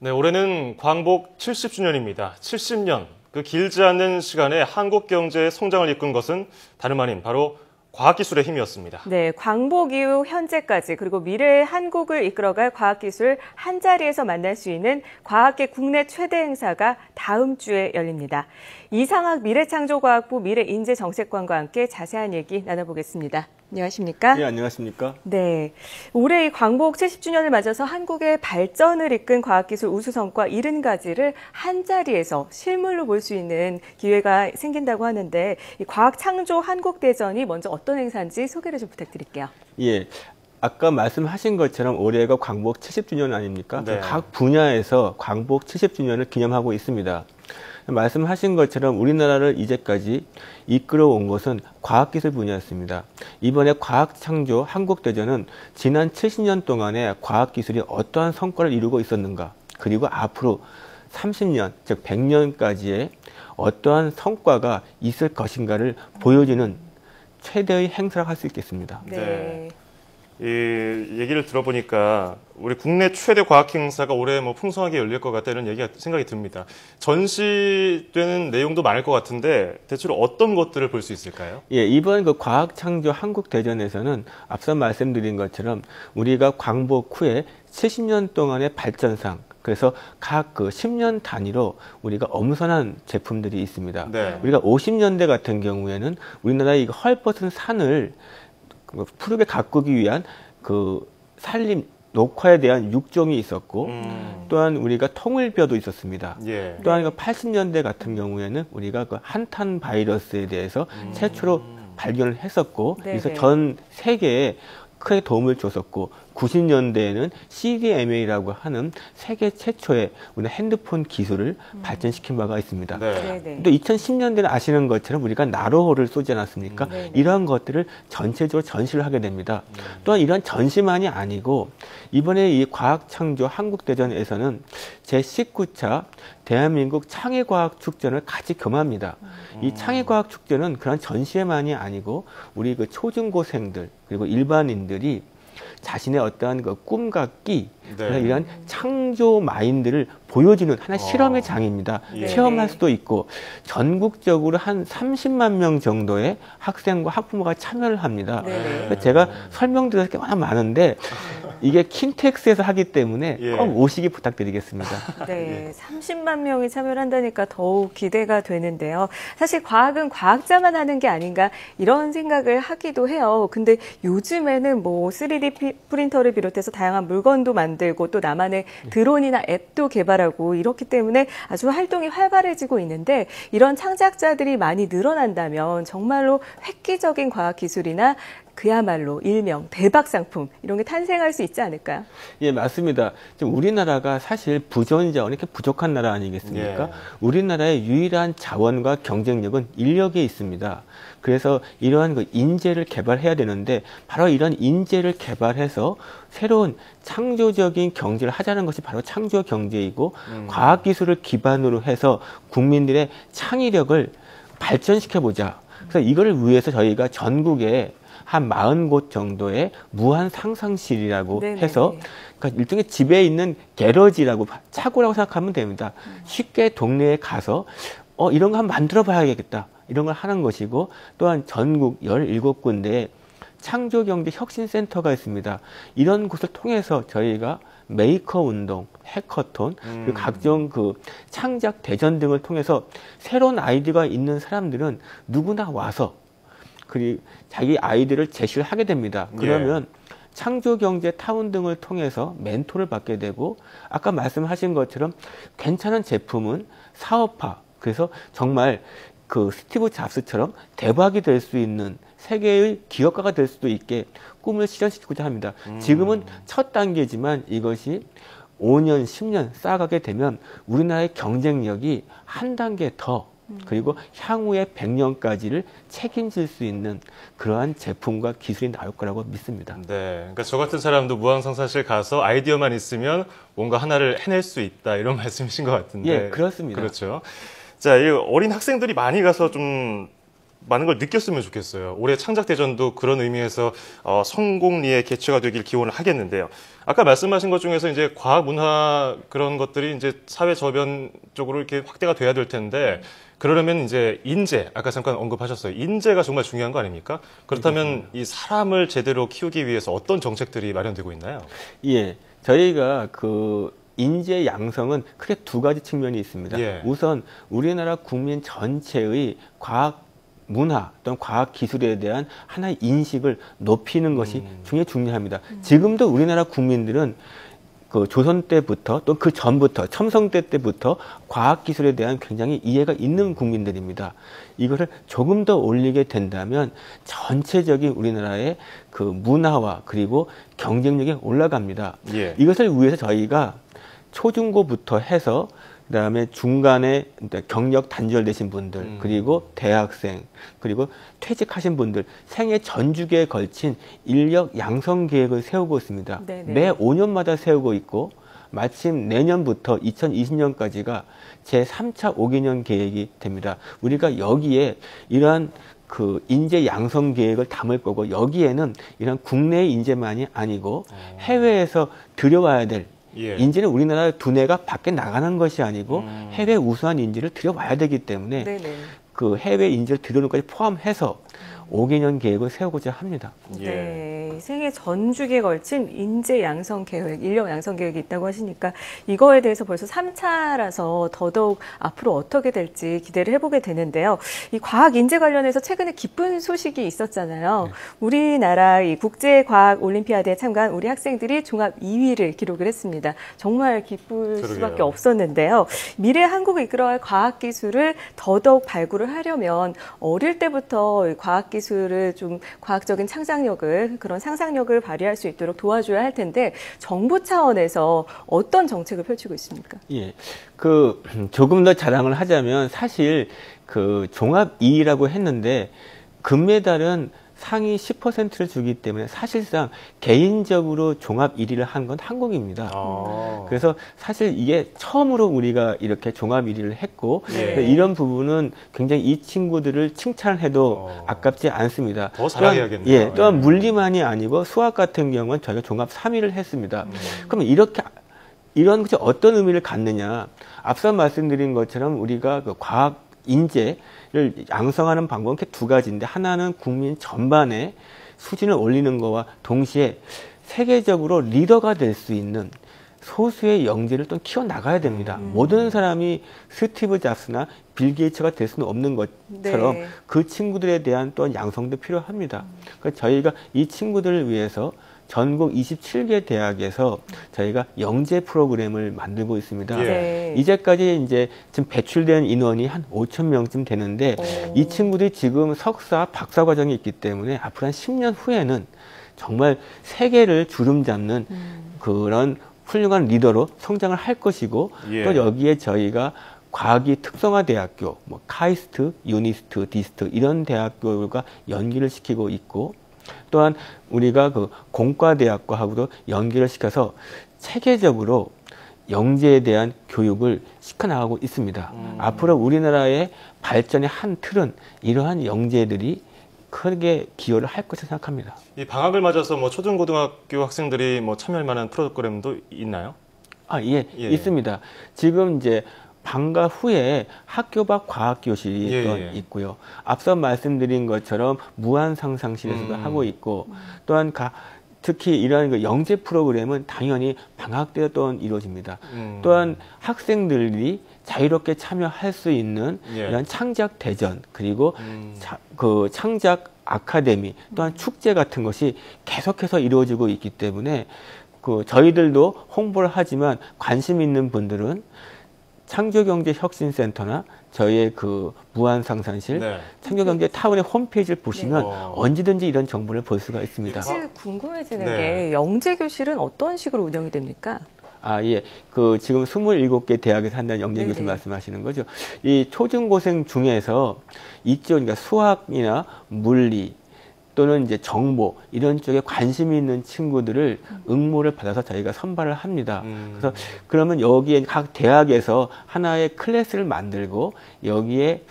네, 올해는 광복 70주년입니다. 70년, 그 길지 않은 시간에 한국 경제의 성장을 이끈 것은 다름 아닌 바로 과학기술의 힘이었습니다. 네, 광복 이후 현재까지 그리고 미래의 한국을 이끌어갈 과학기술 한자리에서 만날 수 있는 과학계 국내 최대 행사가 다음 주에 열립니다. 이상학 미래창조과학부 미래인재정책관과 함께 자세한 얘기 나눠보겠습니다. 안녕하십니까? 네, 안녕하십니까? 네, 올해 이 광복 70주년을 맞아서 한국의 발전을 이끈 과학기술 우수성과 70가지를 한자리에서 실물로 볼 수 있는 기회가 생긴다고 하는데 이 과학창조 한국대전이 먼저 어떤 행사인지 소개를 좀 부탁드릴게요. 예, 아까 말씀하신 것처럼 올해가 광복 70주년 아닙니까? 네. 각 분야에서 광복 70주년을 기념하고 있습니다. 말씀하신 것처럼 우리나라를 이제까지 이끌어온 것은 과학기술 분야였습니다. 이번에 과학창조 한국대전은 지난 70년 동안에 과학기술이 어떠한 성과를 이루고 있었는가, 그리고 앞으로 30년, 즉 100년까지의 어떠한 성과가 있을 것인가를 보여주는 최대의 행사를 할 수 있겠습니다. 네. 이 얘기를 들어보니까 우리 국내 최대 과학 행사가 올해 풍성하게 열릴 것 같다는 생각이 듭니다. 전시되는 내용도 많을 것 같은데 대체로 어떤 것들을 볼 수 있을까요? 예, 이번 그 과학창조 한국대전에서는 앞서 말씀드린 것처럼 우리가 광복 후에 70년 동안의 발전상, 그래서 각 그 10년 단위로 우리가 엄선한 제품들이 있습니다. 네. 우리가 50년대 같은 경우에는 우리나라의 이거 헐벗은 산을 푸르게 가꾸기 위한 그 산림 녹화에 대한 육종이 있었고, 또한 우리가 통일벼도 있었습니다. 예. 또한 80년대 같은 경우에는 우리가 그 한탄 바이러스에 대해서 최초로 발견을 했었고, 그래서 전 세계에 크게 도움을 줬었고, 90년대에는 CDMA라고 하는 세계 최초의 우리 핸드폰 기술을 발전시킨 바가 있습니다. 네. 또 2010년대는 아시는 것처럼 우리가 나로호를 쏘지 않았습니까? 이러한 것들을 전체적으로 전시를 하게 됩니다. 또한 이런 전시만이 아니고 이번에 이 과학창조 한국대전에서는 제19차 대한민국 창의과학축전을 같이 겸합니다. 이 창의과학축전은 그런 전시회만이 아니고 우리 그 초중고생들 그리고 일반인들이 자신의 어떠한 그 꿈과 끼, 이런 창조 마인드를 보여주는 하나의 실험의 장입니다. 체험할 수도 있고 전국적으로 한 30만 명 정도의 학생과 학부모가 참여를 합니다. 제가 설명드려서 꽤 많은데 이게 킨텍스에서 하기 때문에 꼭 오시기 부탁드리겠습니다. 네, 30만 명이 참여를 한다니까 더욱 기대가 되는데요. 사실 과학은 과학자만 하는 게 아닌가 이런 생각을 하기도 해요. 근데 요즘에는 3D 프린터를 비롯해서 다양한 물건도 만들고 또 나만의 드론이나 앱도 개발하고 이렇기 때문에 아주 활동이 활발해지고 있는데 이런 창작자들이 많이 늘어난다면 정말로 획기적인 과학기술이나 그야말로 일명 대박 상품 이런 게 탄생할 수 있지 않을까요? 예, 맞습니다. 지금 우리나라가 사실 부존 자원이 이렇게 부족한 나라 아니겠습니까? 우리나라의 유일한 자원과 경쟁력은 인력에 있습니다. 그래서 이러한 그 인재를 개발해야 되는데 바로 이런 인재를 개발해서 새로운 창조적인 경제를 하자는 것이 바로 창조 경제이고 과학기술을 기반으로 해서 국민들의 창의력을 발전시켜보자. 그래서 이걸 위해서 저희가 전국에 한 40곳 정도의 무한 상상실이라고 해서 그러니까 일종의 집에 있는 게러지라고 차고라고 생각하면 됩니다. 쉽게 동네에 가서 이런 거 한번 만들어 봐야겠다. 이런 걸 하는 것이고 또한 전국 17군데에 창조경제혁신센터가 있습니다. 이런 곳을 통해서 저희가 메이커 운동, 해커톤, 그리고 각종 그 창작 대전 등을 통해서 새로운 아이디어가 있는 사람들은 누구나 와서 그리고 자기 아이디어를 제시를 하게 됩니다. 그러면 창조경제 타운 등을 통해서 멘토를 받게 되고 아까 말씀하신 것처럼 괜찮은 제품은 사업화, 그래서 정말 그 스티브 잡스처럼 대박이 될 수 있는 세계의 기업가가 될 수도 있게 꿈을 실현시키고자 합니다. 지금은 첫 단계지만 이것이 5년, 10년 쌓아가게 되면 우리나라의 경쟁력이 한 단계 더 그리고 향후의 100년까지를 책임질 수 있는 그러한 제품과 기술이 나올 거라고 믿습니다. 네, 그러니까 저 같은 사람도 무항상사실 가서 아이디어만 있으면 뭔가 하나를 해낼 수 있다 이런 말씀이신 것 같은데. 예, 그렇습니다. 그렇죠. 자, 이 어린 학생들이 많이 가서 좀 많은 걸 느꼈으면 좋겠어요. 올해 창작대전도 그런 의미에서 성공리에 개최가 되길 기원을 하겠는데요. 아까 말씀하신 것 중에서 이제 과학 문화 그런 것들이 이제 사회 저변 쪽으로 이렇게 확대가 돼야 될 텐데 그러려면 이제 인재, 아까 잠깐 언급하셨어요. 인재가 정말 중요한 거 아닙니까? 그렇다면 이 사람을 제대로 키우기 위해서 어떤 정책들이 마련되고 있나요? 예, 저희가 그 인재 양성은 크게 두 가지 측면이 있습니다. 예. 우선 우리나라 국민 전체의 과학 문화 또는 과학 기술에 대한 하나의 인식을 높이는 것이 굉장히 중요합니다. 지금도 우리나라 국민들은 그 조선 때부터 또 그 전부터 첨성대 때부터 과학 기술에 대한 굉장히 이해가 있는 국민들입니다. 이것을 조금 더 올리게 된다면 전체적인 우리나라의 그 문화와 그리고 경쟁력이 올라갑니다. 예. 이것을 위해서 저희가 초중고부터 해서 그다음에 중간에 경력 단절되신 분들, 그리고 대학생, 그리고 퇴직하신 분들 생애 전주기에 걸친 인력 양성 계획을 세우고 있습니다. 네네. 매 5년마다 세우고 있고 마침 내년부터 2020년까지가 제3차 5개년 계획이 됩니다. 우리가 여기에 이러한 그 인재 양성 계획을 담을 거고 여기에는 이런 국내의 인재만이 아니고 해외에서 들여와야 될 예. 인재는 우리나라 두뇌가 밖에 나가는 것이 아니고 해외 우수한 인재를 들여와야 되기 때문에 네네. 그 해외 인재를 들여오는 것까지 포함해서 5개년 계획을 세우고자 합니다. 예. 네, 생애 전 주기에 걸친 인재 양성 계획, 인력 양성 계획이 있다고 하시니까 이거에 대해서 벌써 3차라서 더더욱 앞으로 어떻게 될지 기대를 해보게 되는데요. 이 과학 인재 관련해서 최근에 기쁜 소식이 있었잖아요. 네. 우리나라 이 국제과학 올림피아드에 참가한 우리 학생들이 종합 2위를 기록을 했습니다. 정말 기쁠 그러게요. 수밖에 없었는데요. 미래 한국을 이끌어갈 과학 기술을 더더욱 발굴을 하려면 어릴 때부터 과학 기술을 좀 과학적인 창작력을 그런 상상력을 발휘할 수 있도록 도와줘야 할 텐데 정부 차원에서 어떤 정책을 펼치고 있습니까? 예, 그 조금 더 자랑을 하자면 사실 그 종합 2위라고 했는데 금메달은 상위 10%를 주기 때문에 사실상 개인적으로 종합 1위를 한 건 한국입니다. 그래서 사실 이게 처음으로 우리가 이렇게 종합 1위를 했고 예. 이런 부분은 굉장히 이 친구들을 칭찬해도 아깝지 않습니다. 더 자랑해야겠네요. 예, 또한 예. 물리만이 아니고 수학 같은 경우는 저희가 종합 3위를 했습니다. 그러면 이렇게 이런 것이 어떤 의미를 갖느냐? 앞서 말씀드린 것처럼 우리가 그 과학 인재를 양성하는 방법은 이렇게 두 가지인데 하나는 국민 전반의 수준을 올리는 것과 동시에 세계적으로 리더가 될 수 있는 소수의 영재를 또 키워나가야 됩니다. 모든 사람이 스티브 잡스나 빌 게이츠가 될 수는 없는 것처럼 네. 그 친구들에 대한 또한 양성도 필요합니다. 그러니까 저희가 이 친구들을 위해서 전국 27개 대학에서 저희가 영재 프로그램을 만들고 있습니다. 예. 네. 이제까지 이제 지금 배출된 인원이 한 5천 명쯤 되는데 이 친구들이 지금 석사, 박사 과정이 있기 때문에 앞으로 한 10년 후에는 정말 세계를 주름 잡는 그런 훌륭한 리더로 성장을 할 것이고 예. 또 여기에 저희가 과학이 특성화 대학교, 뭐 카이스트, 유니스트, 디스트 이런 대학교가 연기를 시키고 있고 또한 우리가 그 공과대학과하고도 연계를 시켜서 체계적으로 영재에 대한 교육을 시켜나가고 있습니다. 앞으로 우리나라의 발전의 한 틀은 이러한 영재들이 크게 기여를 할 것이라 생각합니다. 이 방학을 맞아서 뭐 초중고등학교 학생들이 뭐 참여할 만한 프로그램도 있나요? 아, 예, 예. 있습니다. 지금 이제 방과 후에 학교 밖 과학교실이 예, 또 예. 있고요. 앞서 말씀드린 것처럼 무한상상실에서도 하고 있고 또한 특히 이러한 그 영재 프로그램은 당연히 방학 때 또한 이루어집니다. 또한 학생들이 자유롭게 참여할 수 있는 예. 이런 창작 대전 그리고 그 창작 아카데미 또한 축제 같은 것이 계속해서 이루어지고 있기 때문에 그 저희들도 홍보를 하지만 관심 있는 분들은 창조경제혁신센터나 저희의 그 무한상상실, 네. 창조경제 타운의 홈페이지를 보시면 네. 언제든지 이런 정보를 볼 수가 있습니다. 사실 궁금해지는 네. 게 영재 교실은 어떤 식으로 운영이 됩니까? 아, 예. 그 지금 27개 대학에서 한다는 영재교실 네네. 말씀하시는 거죠. 이 초중고생 중에서 이쪽, 그러니까 수학이나 물리, 또는 이제 정보 이런 쪽에 관심이 있는 친구들을 응모를 받아서 저희가 선발을 합니다. 그래서 그러면 여기에 각 대학에서 하나의 클래스를 만들고 여기에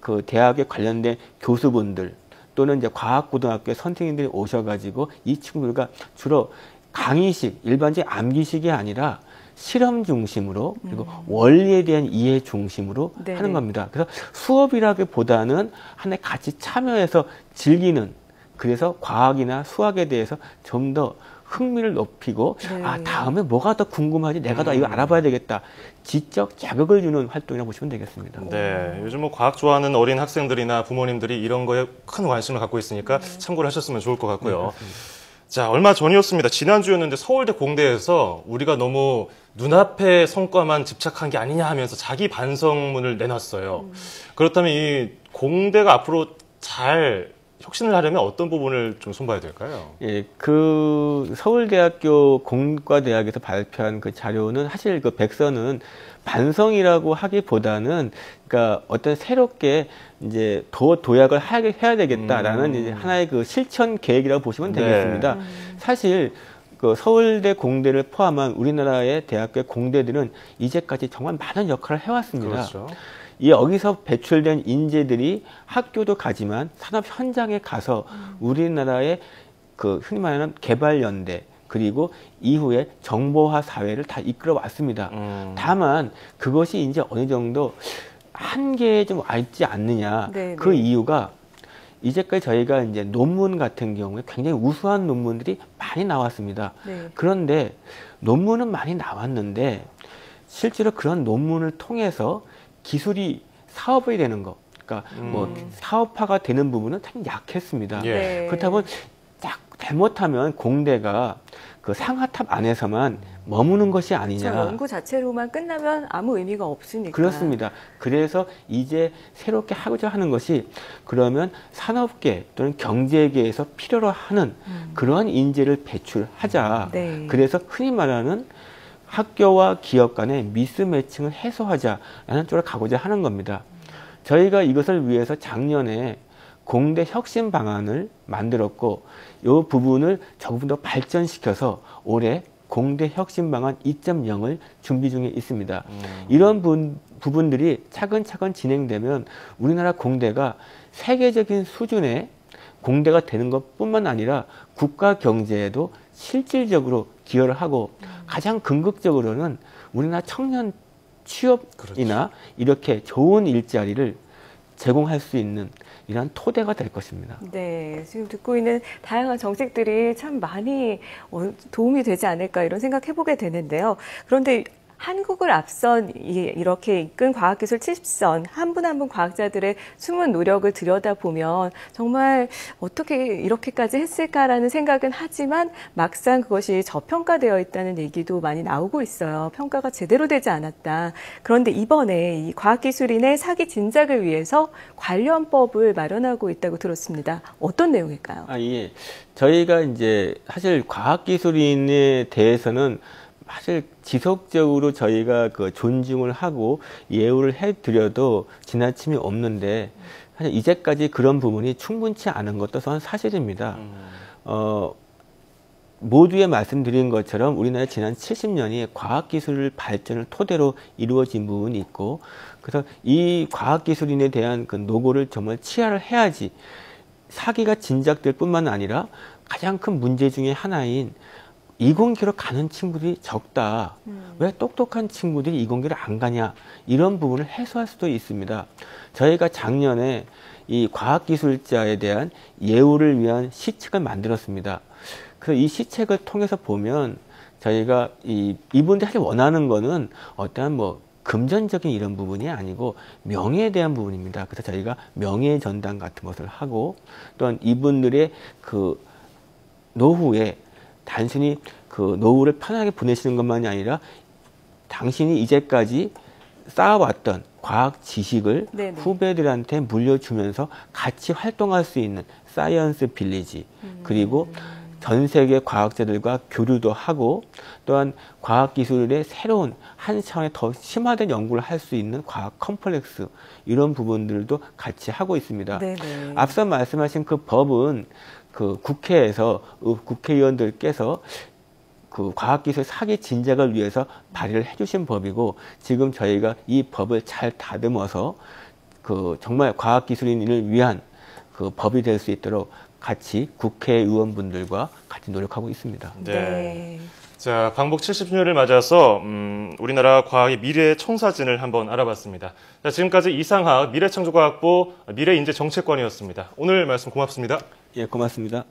그 대학에 관련된 교수분들 또는 이제 과학고등학교 선생님들이 오셔가지고 이 친구들과 주로 강의식, 일반적인 암기식이 아니라 실험 중심으로 그리고 원리에 대한 이해 중심으로 네네. 하는 겁니다. 그래서 수업이라기보다는 하나에 같이 참여해서 즐기는, 그래서 과학이나 수학에 대해서 좀 더 흥미를 높이고 네. 아 다음에 뭐가 더 궁금하지, 내가 더 이거 알아봐야 되겠다, 지적 자극을 주는 활동이라고 보시면 되겠습니다. 네, 요즘 뭐 과학 좋아하는 어린 학생들이나 부모님들이 이런 거에 큰 관심을 갖고 있으니까 참고를 하셨으면 좋을 것 같고요. 자, 얼마 전이었습니다. 지난주였는데 서울대 공대에서 우리가 너무 눈앞의 성과만 집착한 게 아니냐 하면서 자기 반성문을 내놨어요. 그렇다면 이 공대가 앞으로 잘 혁신을 하려면 어떤 부분을 좀 손봐야 될까요? 예, 그 서울대학교 공과대학에서 발표한 그 자료는 사실 그 백서는 반성이라고 하기보다는 그러니까 어떤 새롭게 이제 더 도약을 해야 되겠다라는 이제 하나의 그 실천 계획이라고 보시면 되겠습니다. 사실 그 서울대 공대를 포함한 우리나라의 대학교의 공대들은 이제까지 정말 많은 역할을 해왔습니다. 그렇죠. 여기서 배출된 인재들이 학교도 가지만 산업 현장에 가서 우리나라의 그 흔히 말하는 개발연대 그리고 이후에 정보화 사회를 다 이끌어 왔습니다. 다만 그것이 이제 어느 정도 한계에 좀 와 있지 않느냐. 네네. 그 이유가 이제까지 저희가 이제 논문 같은 경우에 굉장히 우수한 논문들이 많이 나왔습니다. 네. 그런데 논문은 많이 나왔는데 실제로 그런 논문을 통해서 기술이 사업이 되는 거, 그러니까 뭐 사업화가 되는 부분은 참 약했습니다. 예. 네. 그렇다면 딱 잘못하면 공대가 그 상하탑 안에서만 머무는 것이 저 아니냐. 연구 자체로만 끝나면 아무 의미가 없으니까. 그렇습니다. 그래서 이제 새롭게 하고자 하는 것이 그러면 산업계 또는 경제계에서 필요로 하는 그러한 인재를 배출하자. 네. 그래서 흔히 말하는 학교와 기업 간의 미스매칭을 해소하자라는 쪽으로 가고자 하는 겁니다. 저희가 이것을 위해서 작년에 공대 혁신 방안을 만들었고 이 부분을 조금 더 발전시켜서 올해 공대 혁신 방안 2.0을 준비 중에 있습니다. 이런 부분들이 차근차근 진행되면 우리나라 공대가 세계적인 수준의 공대가 되는 것뿐만 아니라 국가 경제에도 실질적으로 기여를 하고 가장 궁극적으로는 우리나라 청년 취업이나 이렇게 좋은 일자리를 제공할 수 있는 이러한 토대가 될 것입니다. 네, 지금 듣고 있는 다양한 정책들이 참 많이 도움이 되지 않을까 이런 생각해보게 되는데요. 그런데 한국을 앞선 이렇게 이끈 과학기술 70선 한 분 한 분 과학자들의 숨은 노력을 들여다보면 정말 어떻게 이렇게까지 했을까라는 생각은 하지만 막상 그것이 저평가되어 있다는 얘기도 많이 나오고 있어요. 평가가 제대로 되지 않았다. 그런데 이번에 이 과학기술인의 사기 진작을 위해서 관련법을 마련하고 있다고 들었습니다. 어떤 내용일까요? 예. 저희가 이제 사실 과학기술인에 대해서는 사실 지속적으로 저희가 그 존중을 하고 예우를 해드려도 지나침이 없는데 사실 이제까지 그런 부분이 충분치 않은 것도 사실입니다. 모두에 말씀드린 것처럼 우리나라 지난 70년이 과학기술 발전을 토대로 이루어진 부분이 있고 그래서 이 과학기술인에 대한 그 노고를 정말 치하를 해야지 사기가 진작될 뿐만 아니라 가장 큰 문제 중에 하나인 이공계로 가는 친구들이 적다. 왜 똑똑한 친구들이 이공계를 안 가냐. 이런 부분을 해소할 수도 있습니다. 저희가 작년에 이 과학기술자에 대한 예우를 위한 시책을 만들었습니다. 그래서 이 시책을 통해서 보면 저희가 이분들이 사실 원하는 거는 어떠한 뭐 금전적인 이런 부분이 아니고 명예에 대한 부분입니다. 그래서 저희가 명예 전당 같은 것을 하고 또한 이분들의 그 노후에 단순히 그 노후를 편하게 보내시는 것만이 아니라 당신이 이제까지 쌓아왔던 과학 지식을 네네. 후배들한테 물려주면서 같이 활동할 수 있는 사이언스 빌리지 그리고 전 세계 과학자들과 교류도 하고 또한 과학기술의 새로운 한 차원의 더 심화된 연구를 할 수 있는 과학 컴플렉스 이런 부분들도 같이 하고 있습니다. 네네. 앞서 말씀하신 그 법은 그 국회에서 국회의원들께서 그 과학기술 사기 진작을 위해서 발의를 해주신 법이고 지금 저희가 이 법을 잘 다듬어서 그 정말 과학기술인을 위한 그 법이 될 수 있도록 같이 국회의원분들과 같이 노력하고 있습니다. 네. 자, 광복 70주년을 맞아서 우리나라 과학의 미래 청사진을 한번 알아봤습니다. 자, 지금까지 이상학 미래창조과학부 미래인재정책관이었습니다. 오늘 말씀 고맙습니다. 예, 고맙습니다.